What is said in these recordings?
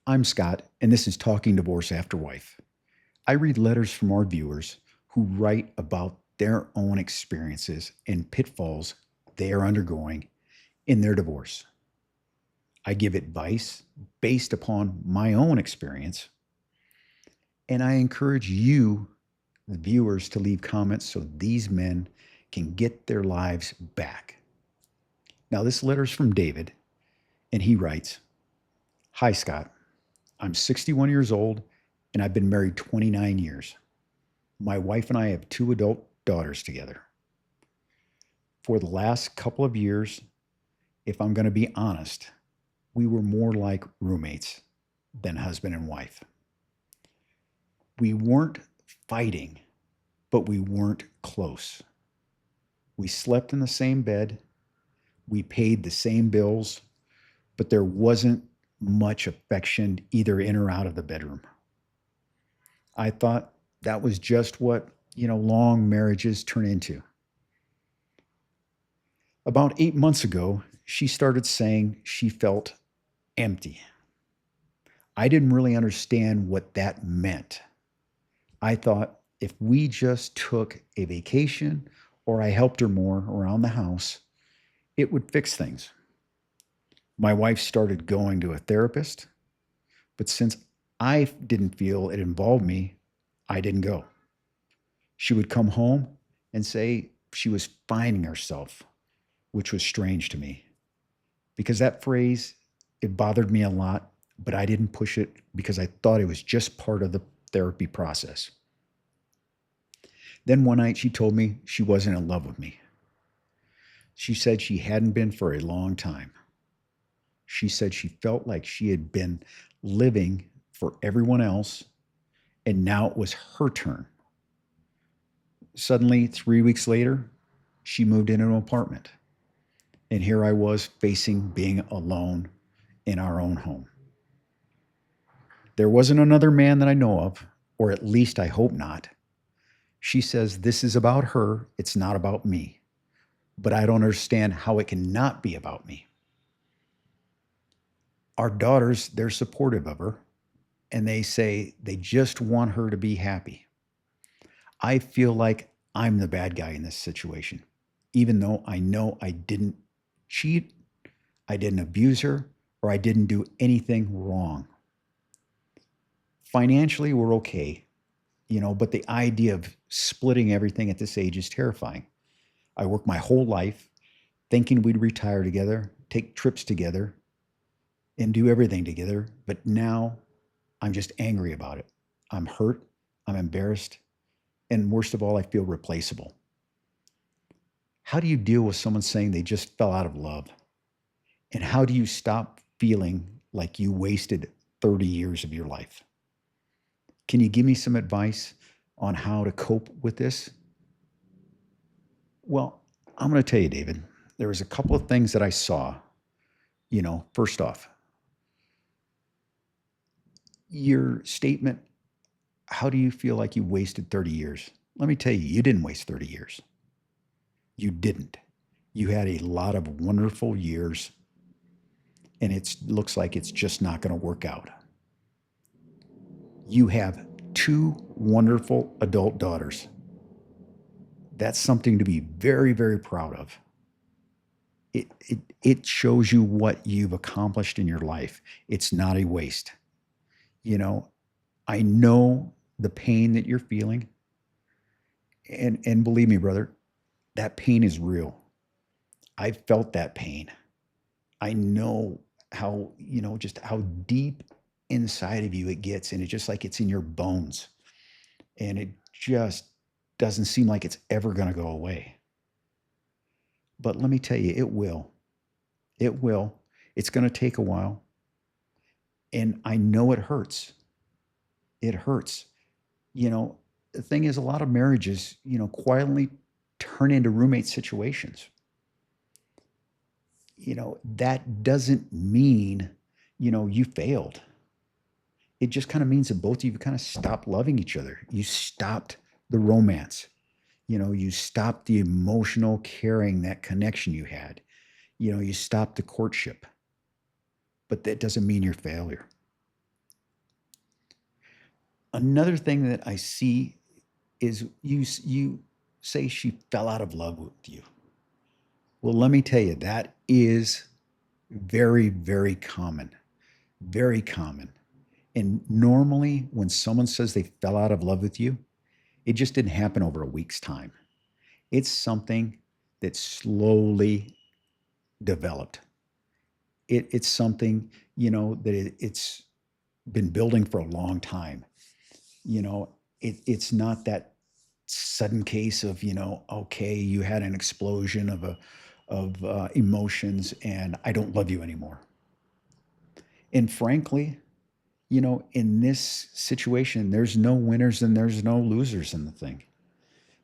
I'm Scott, and this is Talking Divorce After Wife. I read letters from our viewers who write about their own experiences and pitfalls they are undergoing in their divorce. I give advice based upon my own experience, and I encourage you, the viewers, to leave comments so these men can get their lives back. Now, this letter is from David, and he writes, Hi, Scott. I'm 61 years old and I've been married 29 years. My wife and I have two adult daughters together. For the last couple of years, if I'm going to be honest, we were more like roommates than husband and wife. We weren't fighting, but we weren't close. We slept in the same bed, we paid the same bills, but there wasn't much affection either in or out of the bedroom. I thought that was just what, long marriages turn into. About 8 months ago, she started saying she felt empty. I didn't really understand what that meant. I thought if we just took a vacation or I helped her more around the house, it would fix things. My wife started going to a therapist, but since I didn't feel it involved me, I didn't go. She would come home and say she was finding herself, which was strange to me because that phrase, it bothered me a lot, but I didn't push it because I thought it was just part of the therapy process. Then one night she told me she wasn't in love with me. She said she hadn't been for a long time. She said she felt like she had been living for everyone else, and now it was her turn. Suddenly, 3 weeks later, she moved into an apartment. And here I was facing being alone in our own home. There wasn't another man that I know of, or at least I hope not. She says this is about her, it's not about me. But I don't understand how it can not be about me. Our daughters, they're supportive of her, and they say they just want her to be happy. I feel like I'm the bad guy in this situation, even though I know I didn't cheat, I didn't abuse her, or I didn't do anything wrong. Financially, we're okay, but the idea of splitting everything at this age is terrifying. I worked my whole life thinking we'd retire together, take trips together, and do everything together. But now I'm just angry about it. I'm hurt. I'm embarrassed. And worst of all, I feel replaceable. How do you deal with someone saying they just fell out of love? And how do you stop feeling like you wasted 30 years of your life? Can you give me some advice on how to cope with this? Well, I'm going to tell you, David, there was a couple of things that I saw. First off, your statement, how do you feel like you wasted 30 years? Let me tell you, you didn't waste 30 years. You didn't. You had a lot of wonderful years, and it looks like it's just not going to work out. You have two wonderful adult daughters. That's something to be very, very proud of. It shows you what you've accomplished in your life. It's not a waste. You know, I know the pain that you're feeling. And believe me, brother, that pain is real. I felt that pain. I know how, just how deep inside of you it gets. And it's just like it's in your bones. And it just doesn't seem like it's ever going to go away. But let me tell you, it will. It will. It's going to take a while. And I know it hurts. It hurts. The thing is, a lot of marriages, quietly turn into roommate situations. That doesn't mean, you failed. It just kind of means that both of you kind of stopped loving each other. You stopped the romance. You stopped the emotional caring, that connection you had. You stopped the courtship. But that doesn't mean you're a failure. Another thing that I see is you say she fell out of love with you. Well, let me tell you, that is very, very common. Very common. And normally, when someone says they fell out of love with you, it just didn't happen over a week's time. It's something that slowly developed. It's something, that it's been building for a long time. You know, it's not that sudden case of, okay, you had an explosion of emotions and I don't love you anymore. And frankly, in this situation, there's no winners and there's no losers in the thing.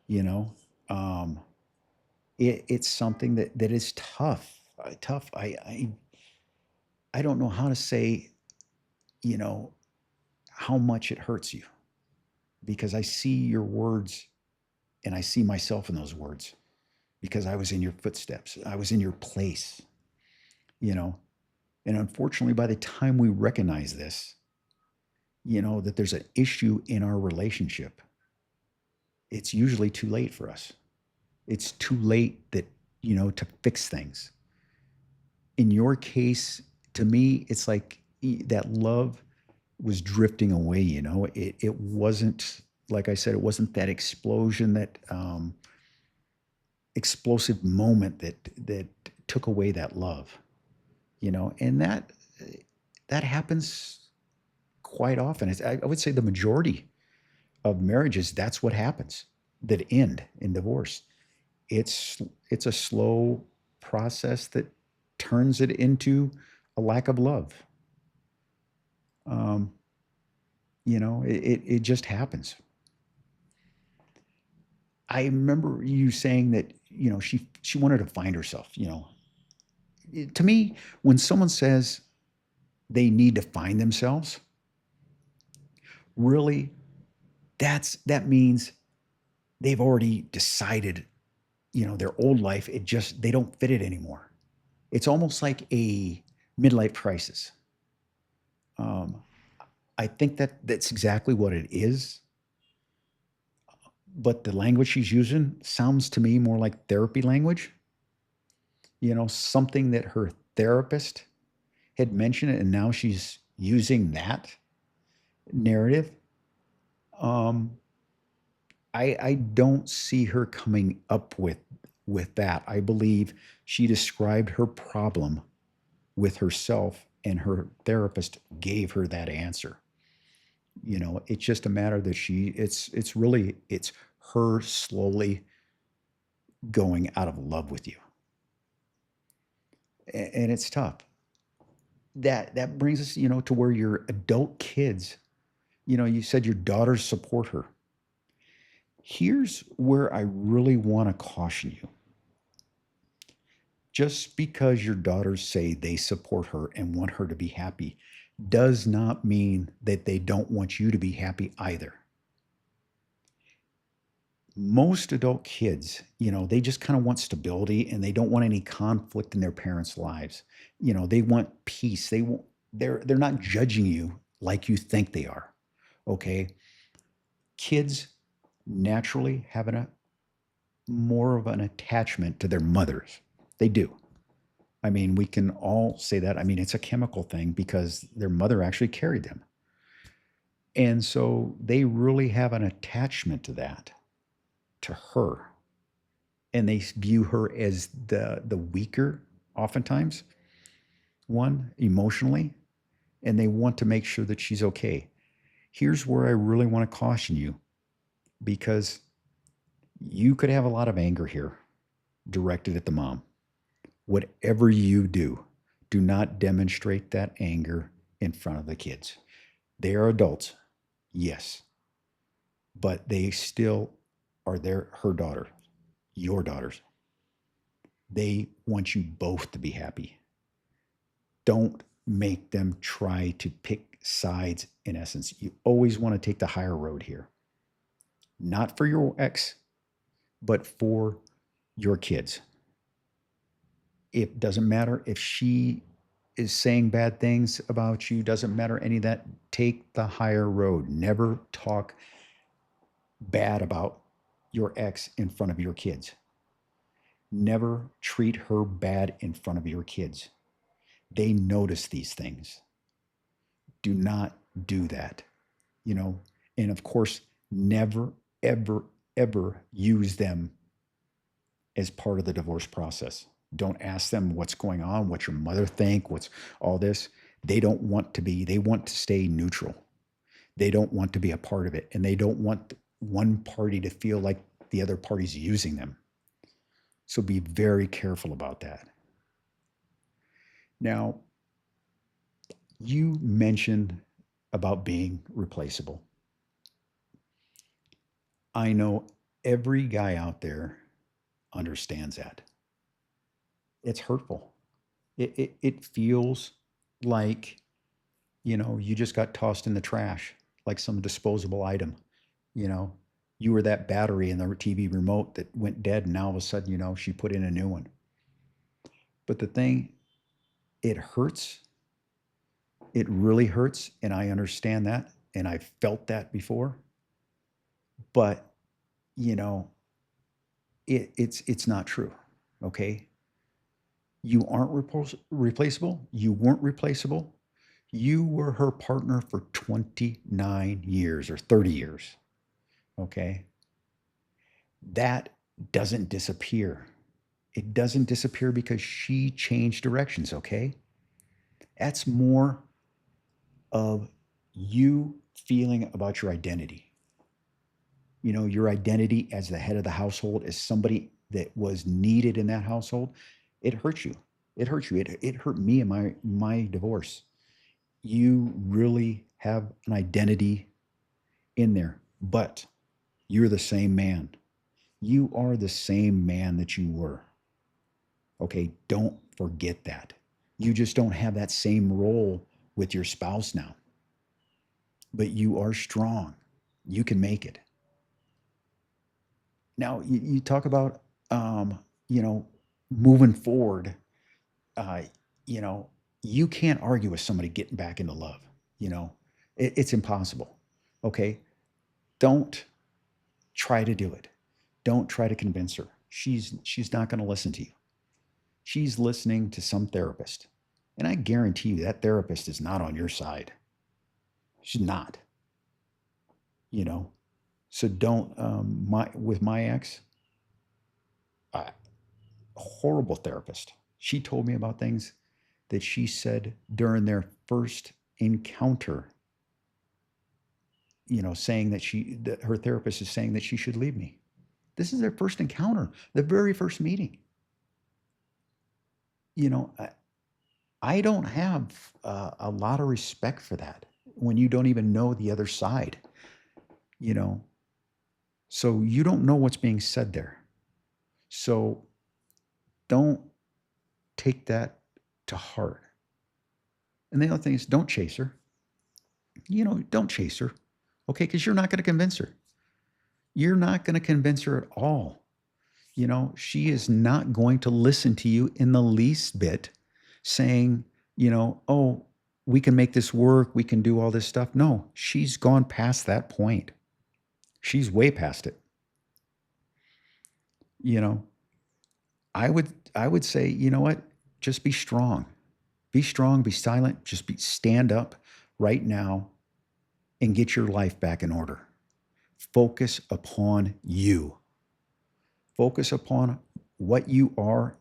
You know, um, it's something that is tough. Tough. I don't know how to say, you know, how much it hurts you because I see your words and I see myself in those words because I was in your footsteps. I was in your place. You know, and unfortunately, by the time we recognize this, that there's an issue in our relationship, it's usually too late for us. It's too late to fix things. In your case, to me, it's like that love was drifting away. It wasn't, like I said, it wasn't that explosion, that explosive moment that took away that love. And that happens quite often. I would say the majority of marriages, that's what happens, that end in divorce. It's a slow process that turns it into a lack of love. Um, it just happens. I remember you saying that she wanted to find herself. To me, when someone says they need to find themselves, really, that means they've already decided, their old life, they don't fit it anymore. It's almost like a midlife crisis. Um, I think that's exactly what it is. But the language she's using sounds to me more like therapy language, something that her therapist had mentioned, and now she's using that narrative. Um, I don't see her coming up with that. I believe she described her problem with herself, and her therapist gave her that answer. It's just a matter that it's her slowly going out of love with you, and it's tough. That brings us, to where your adult kids, you said your daughters support her. Here's where I really want to caution you. Just because your daughters say they support her and want her to be happy does not mean that they don't want you to be happy either. Most adult kids, they just kind of want stability and they don't want any conflict in their parents' lives. They want peace. They're not judging you like you think they are. Okay? Kids naturally have more of an attachment to their mothers. They do. I mean, we can all say that. I mean, it's a chemical thing because their mother actually carried them. And so they really have an attachment to her. And they view her as the weaker, oftentimes, one emotionally, and they want to make sure that she's okay. Here's where I really want to caution you, because you could have a lot of anger here directed at the mom. Whatever you do, do not demonstrate that anger in front of the kids. They are adults, yes, but they still are her daughter, your daughters. They want you both to be happy. Don't make them try to pick sides, in essence. You always want to take the higher road here, not for your ex, but for your kids. It doesn't matter if she is saying bad things about you, doesn't matter any of that. Take the higher road. Never talk bad about your ex in front of your kids. Never treat her bad in front of your kids. They notice these things. Do not do that, you know. And of course, never, ever, ever use them as part of the divorce process. Don't ask them what's going on, what your mother think, what's all this. They don't want to be, they want to stay neutral. They don't want to be a part of it. And they don't want one party to feel like the other party's using them. So be very careful about that. Now, you mentioned about being replaceable. I know every guy out there understands that. It's hurtful. It feels like, you just got tossed in the trash, like some disposable item. You know, you were that battery in the TV remote that went dead, and now all of a sudden, she put in a new one. But the thing, it hurts. It really hurts, and I understand that, and I've felt that before. But you know, it's not true. Okay, you aren't replaceable. You weren't replaceable. You were her partner for 29 years or 30 years. Okay, that doesn't disappear. It doesn't disappear because she changed directions. Okay, that's more of you feeling about your identity. Your identity as the head of the household, as somebody that was needed in that household. It hurts you. It hurts you. It hurt me in my divorce. You really have an identity in there, but you're the same man. You are the same man that you were. Okay, don't forget that. You just don't have that same role with your spouse now, but you are strong. You can make it. Now, you talk about, um, you know, moving forward. Uh, you know, you can't argue with somebody getting back into love. You know, it's impossible. Okay, don't try to do it. Don't try to convince her. She's not going to listen to you. She's listening to some therapist, and I guarantee you that therapist is not on your side. She's not. You know, so don't. My with my ex, uh, horrible therapist. She told me about things that she said during their first encounter, saying that her therapist is saying that she should leave me. This is their first encounter, the very first meeting. You know, I don't have a lot of respect for that when you don't even know the other side, you know. So you don't know what's being said there. So don't take that to heart. And the other thing is, don't chase her. Don't chase her, okay? Because you're not going to convince her. You're not going to convince her at all. She is not going to listen to you in the least bit, saying, oh, we can make this work. We can do all this stuff. No, she's gone past that point. She's way past it. You know, I would say, you know what? Just be strong. Be strong, be silent, stand up right now and get your life back in order. Focus upon you. Focus upon what you are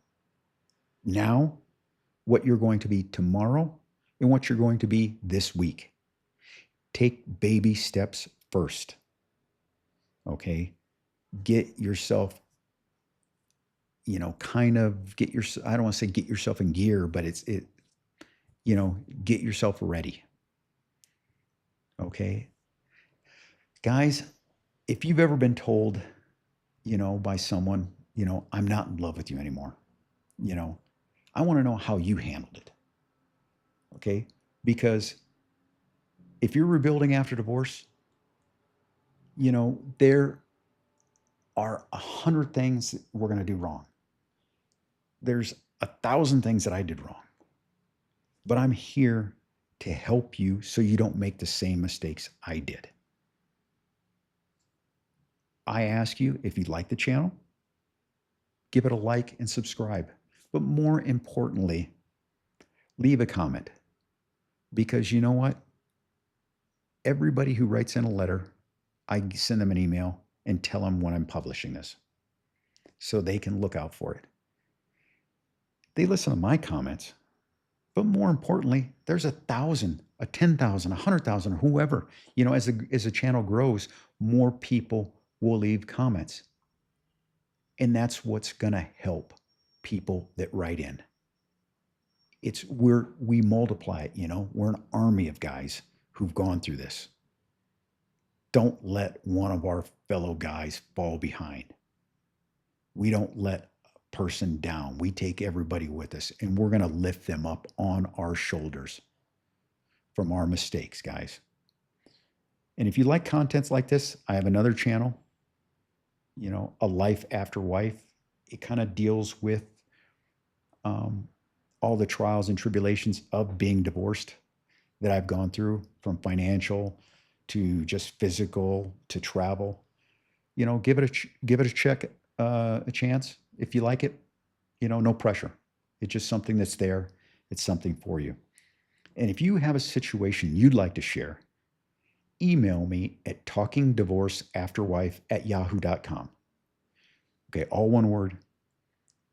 now, what you're going to be tomorrow, and what you're going to be this week. Take baby steps first. Okay? Get yourself, kind of I don't want to say get yourself in gear, but get yourself ready. Okay? Guys, if you've ever been told, by someone, I'm not in love with you anymore, you know, I want to know how you handled it. Okay? Because if you're rebuilding after divorce, there are 100 things that we're going to do wrong. There's 1,000 things that I did wrong. but I'm here to help you so you don't make the same mistakes I did. I ask you, if you like the channel, give it a like and subscribe. But more importantly, leave a comment, because you know what? Everybody who writes in a letter, I send them an email and tell them when I'm publishing this so they can look out for it. They listen to my comments, but more importantly, there's 1,000, 10,000, 100,000, or whoever. As the channel grows, more people will leave comments. And that's what's going to help people that write in. We multiply it. We're an army of guys who've gone through this. Don't let one of our fellow guys fall behind. We don't let a person down. We take everybody with us, and we're going to lift them up on our shoulders from our mistakes, guys. And if you like contents like this, I have another channel, A Life After Wife. It kind of deals with all the trials and tribulations of being divorced that I've gone through, from financial to just physical to travel. Give it a chance. If you like it, no pressure. It's just something that's there. It's something for you. And if you have a situation you'd like to share, email me at talkingdivorceafterwife@yahoo.com. Okay, all one word,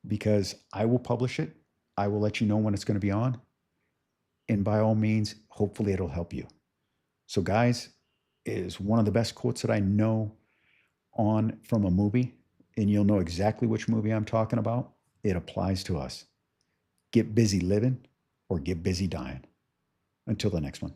because I will publish it. I will let you know when it's going to be on. And by all means, hopefully it'll help you. So, guys, it is one of the best quotes that I know from a movie, and you'll know exactly which movie I'm talking about. It applies to us. Get busy living or get busy dying. Until the next one.